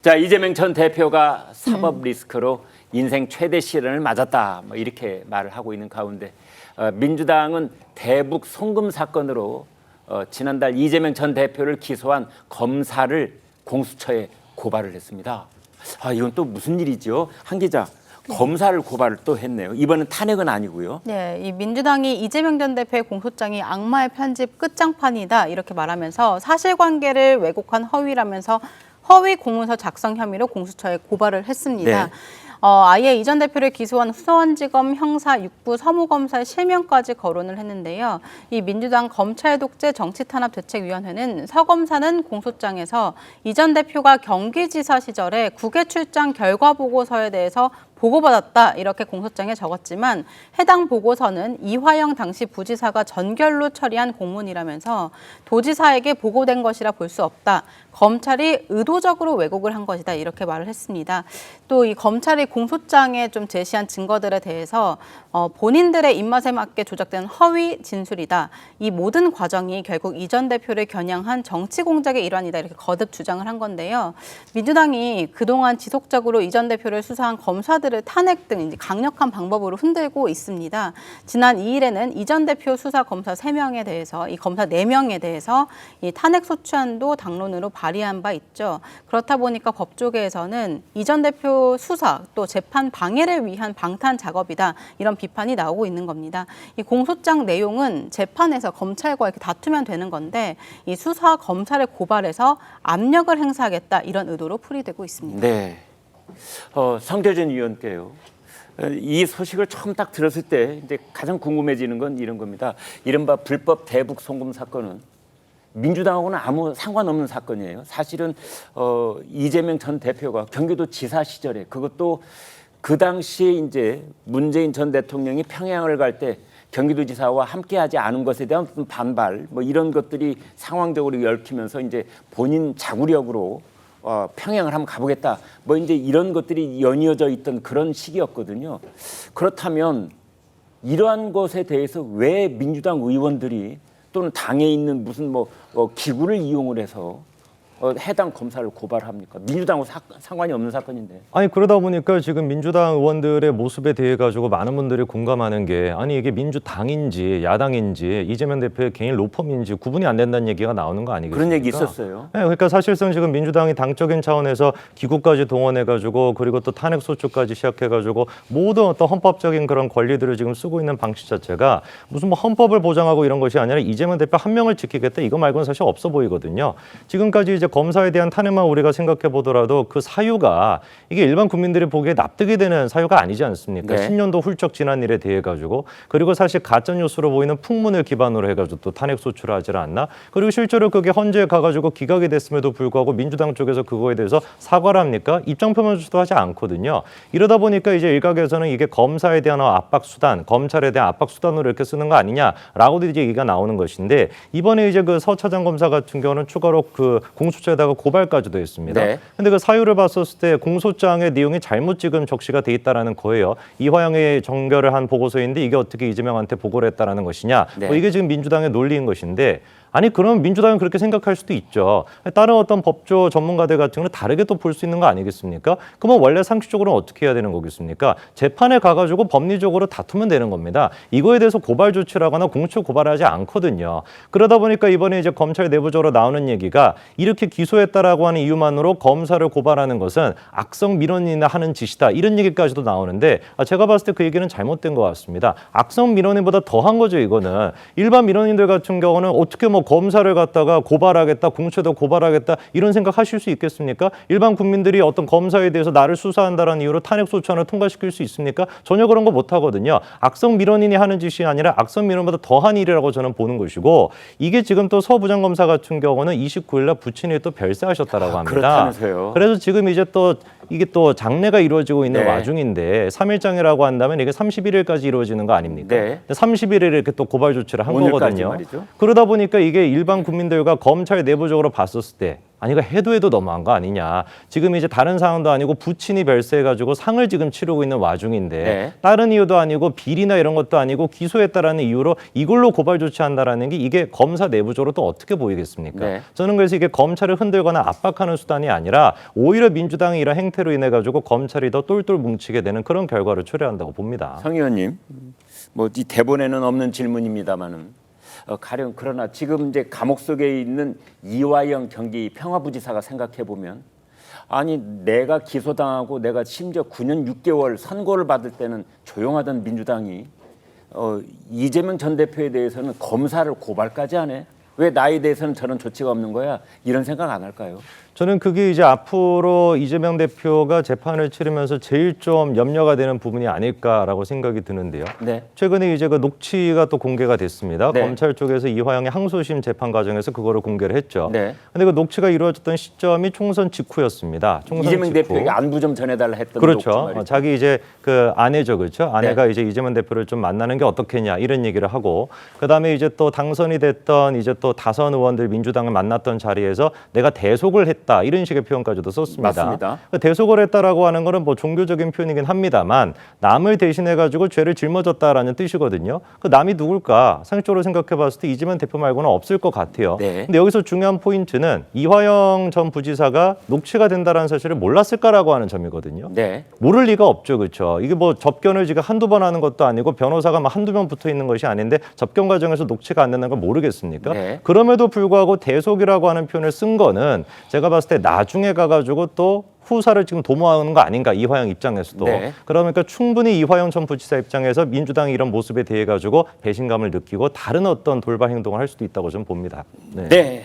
자, 이재명 전 대표가 사법 리스크로 인생 최대 시련을 맞았다, 뭐 이렇게 말을 하고 있는 가운데 민주당은 대북 송금 사건으로 지난달 이재명 전 대표를 기소한 검사를 공수처에 고발을 했습니다. 이건 또 무슨 일이죠? 한 기자, 검사를 고발을 또 했네요. 이번엔 탄핵은 아니고요. 네, 이 민주당이 이재명 전 대표의 공소장이 악마의 편집 끝장판이다 이렇게 말하면서 사실관계를 왜곡한 허위라면서 허위 공문서 작성 혐의로 공수처에 고발을 했습니다. 네. 아예 이 전 대표를 기소한 수원지검 형사 6부 서무검사의 실명까지 거론을 했는데요. 이 민주당 검찰 독재 정치탄압대책위원회는 서 검사는 공소장에서 이 전 대표가 경기지사 시절에 국외 출장 결과 보고서에 대해서 보고받았다 이렇게 공소장에 적었지만 해당 보고서는 이화영 당시 부지사가 전결로 처리한 공문이라면서 도지사에게 보고된 것이라 볼 수 없다. 검찰이 의도적으로 왜곡을 한 것이다 이렇게 말을 했습니다. 또 이 검찰이 공소장에 좀 제시한 증거들에 대해서 본인들의 입맛에 맞게 조작된 허위 진술이다. 이 모든 과정이 결국 이 전 대표를 겨냥한 정치 공작의 일환이다 이렇게 거듭 주장을 한 건데요. 민주당이 그동안 지속적으로 이 전 대표를 수사한 검사들을 탄핵 등 이제 강력한 방법으로 흔들고 있습니다. 지난 2일에는 이 전 대표 수사 검사 3명에 대해서 이 검사 4명에 대해서 이 탄핵 소추안도 당론으로 발의한 바 있죠. 그렇다 보니까 법조계에서는 이 전 대표 수사 또 재판 방해를 위한 방탄 작업이다 이런 비판이 나오고 있는 겁니다. 이 공소장 내용은 재판에서 검찰과 이렇게 다투면 되는 건데 이 수사 검사를 고발해서 압력을 행사하겠다 이런 의도로 풀이되고 있습니다. 네. 성태준 의원께요. 이 소식을 처음 딱 들었을 때 이제 가장 궁금해지는 건 이런 겁니다. 이른바 불법 대북 송금 사건은 민주당하고는 아무 상관없는 사건이에요. 사실은 이재명 전 대표가 경기도 지사 시절에 그것도 그 당시에 이제 문재인 전 대통령이 평양을 갈 때 경기도지사와 함께하지 않은 것에 대한 반발 뭐 이런 것들이 상황적으로 얽히면서 이제 본인 자구력으로 평양을 한번 가보겠다 뭐 이제 이런 것들이 연이어져 있던 그런 시기였거든요. 그렇다면 이러한 것에 대해서 왜 민주당 의원들이 또는 당에 있는 무슨 기구를 이용을 해서 해당 검사를 고발합니까? 민주당하고 상관이 없는 사건인데. 아니 그러다 보니까 지금 민주당 의원들의 모습에 대해 가지고 많은 분들이 공감하는 게 아니 이게 민주당인지 야당인지 이재명 대표의 개인 로펌인지 구분이 안 된다는 얘기가 나오는 거 아니겠습니까? 그런 얘기 있었어요. 네, 그러니까 사실상 지금 민주당이 당적인 차원에서 기구까지 동원해 가지고 그리고 또 탄핵 소추까지 시작해 가지고 모든 어떤 헌법적인 그런 권리들을 지금 쓰고 있는 방식 자체가 무슨 헌법을 보장하고 이런 것이 아니라 이재명 대표 한 명을 지키겠다 이거 말고는 사실 없어 보이거든요. 지금까지 이제 검사에 대한 탄핵만 우리가 생각해 보더라도 그 사유가 이게 일반 국민들이 보기에 납득이 되는 사유가 아니지 않습니까? 네. 10년도 훌쩍 지난 일에 대해 가지고 그리고 사실 가짜 뉴스로 보이는 풍문을 기반으로 해가지고 또 탄핵 소추를 하질 않나? 그리고 실제로 그게 헌재에 가가지고 기각이 됐음에도 불구하고 민주당 쪽에서 그거에 대해서 사과를 합니까? 입장 표명도 하지 않거든요. 이러다 보니까 이제 일각에서는 이게 검사에 대한 압박 수단, 검찰에 대한 압박 수단으로 이렇게 쓰는 거 아니냐라고도 이제 얘기가 나오는 것인데 이번에 이제 그 서 차장 검사 같은 경우는 추가로 그 공수처에다가 고발까지도 했습니다. 네. 근데 그 사유를 봤었을 때 공소장의 내용이 잘못 지금 적시가 돼 있다라는 거예요. 이화영의 정결을 한 보고서인데 이게 어떻게 이재명한테 보고를 했다라는 것이냐. 네. 이게 지금 민주당의 논리인 것인데 아니 그럼 민주당은 그렇게 생각할 수도 있죠. 다른 어떤 법조 전문가들 같은 경우는 다르게 또 볼 수 있는 거 아니겠습니까? 그러면 원래 상식적으로는 어떻게 해야 되는 거겠습니까? 재판에 가가지고 법리적으로 다투면 되는 겁니다. 이거에 대해서 고발 조치를 하거나 공수처 고발을 하지 않거든요. 그러다 보니까 이번에 이제 검찰 내부적으로 나오는 얘기가 이렇게 기소했다라고 하는 이유만으로 검사를 고발하는 것은 악성 민원이나 하는 짓이다. 이런 얘기까지도 나오는데 제가 봤을 때 그 얘기는 잘못된 것 같습니다. 악성 민원인보다 더한 거죠, 이거는. 일반 민원인들 같은 경우는 어떻게 검사를 갖다가 고발하겠다, 공수처도 고발하겠다 이런 생각하실 수 있겠습니까? 일반 국민들이 어떤 검사에 대해서 나를 수사한다는 이유로 탄핵 소추안을 통과시킬 수 있습니까? 전혀 그런 거 못 하거든요. 악성 민원인이 하는 짓이 아니라 악성 민원보다 더한 일이라고 저는 보는 것이고 이게 지금 또 서 부장검사 같은 경우는 29일 날 부친이 또 별세하셨다라고 합니다. 그렇다면서요. 그래서 지금 이제 또 이게 또 장례가 이루어지고 있는 네. 와중인데 3일장이라고 한다면 이게 31일까지 이루어지는 거 아닙니까? 네. 31일에 이렇게 또 고발 조치를 한 오늘까지 거거든요. 말이죠. 그러다 보니까 이게 일반 국민들과 검찰 내부적으로 봤었을 때 아니, 이거 해도 너무한 거 아니냐. 지금 이제 다른 상황도 아니고 부친이 별세해가지고 상을 지금 치르고 있는 와중인데 네. 다른 이유도 아니고 비리나 이런 것도 아니고 기소했다라는 이유로 이걸로 고발 조치한다라는 게 이게 검사 내부적으로 또 어떻게 보이겠습니까? 네. 저는 그래서 이게 검찰을 흔들거나 압박하는 수단이 아니라 오히려 민주당의 이런 행태로 인해 가지고 검찰이 더 똘똘 뭉치게 되는 그런 결과를 초래한다고 봅니다. 성 의원님, 뭐 이 대본에는 없는 질문입니다만은 가령 그러나 지금 이제 감옥 속에 있는 이화영 경기 평화부지사가 생각해 보면 아니 내가 기소당하고 내가 심지어 9년 6개월 선고를 받을 때는 조용하던 민주당이 이재명 전 대표에 대해서는 검사를 고발까지 하네. 왜 나에 대해서는 저런 조치가 없는 거야? 이런 생각 안 할까요? 저는 그게 이제 앞으로 이재명 대표가 재판을 치르면서 제일 좀 염려가 되는 부분이 아닐까라고 생각이 드는데요. 네. 최근에 이제 그 녹취가 또 공개가 됐습니다. 네. 검찰 쪽에서 이화영의 항소심 재판 과정에서 그거를 공개를 했죠. 네. 근데 그 녹취가 이루어졌던 시점이 총선 직후였습니다. 총선 이재명 직후. 대표에게 안부 좀 전해달라 했던 그렇죠. 녹취 말이죠. 자기 이제 그 아내죠, 그렇죠. 아내가 네. 이제 이재명 대표를 좀 만나는 게 어떻겠냐 이런 얘기를 하고, 그다음에 이제 또 당선이 됐던 이제 또 다선 의원들 민주당을 만났던 자리에서 내가 대속을 했다 이런 식의 표현까지도 썼습니다. 맞습니다. 그 대속을 했다라고 하는 거는 뭐 종교적인 표현이긴 합니다만 남을 대신해 가지고 죄를 짊어졌다라는 뜻이거든요. 그 남이 누굴까? 상식적으로 생각해봤을 때 이재명 대표 말고는 없을 것 같아요. 네. 근데 여기서 중요한 포인트는 이화영 전 부지사가 녹취가 된다라는 사실을 몰랐을까라고 하는 점이거든요. 네. 모를 리가 없죠, 그렇죠? 이게 뭐 접견을 지금 한두 번 하는 것도 아니고 변호사가 막 한두 명 붙어 있는 것이 아닌데 접견 과정에서 녹취가 안 된다는 걸 모르겠습니까? 네. 그럼에도 불구하고 대속이라고 하는 표현을 쓴 거는 제가 봤을 때 나중에 가가지고 또 후사를 지금 도모하는 거 아닌가, 이화영 입장에서도. 네. 그러니까 충분히 이화영 전 부지사 입장에서 민주당이 이런 모습에 대해 가지고 배신감을 느끼고 다른 어떤 돌발 행동을 할 수도 있다고 저는 봅니다. 네.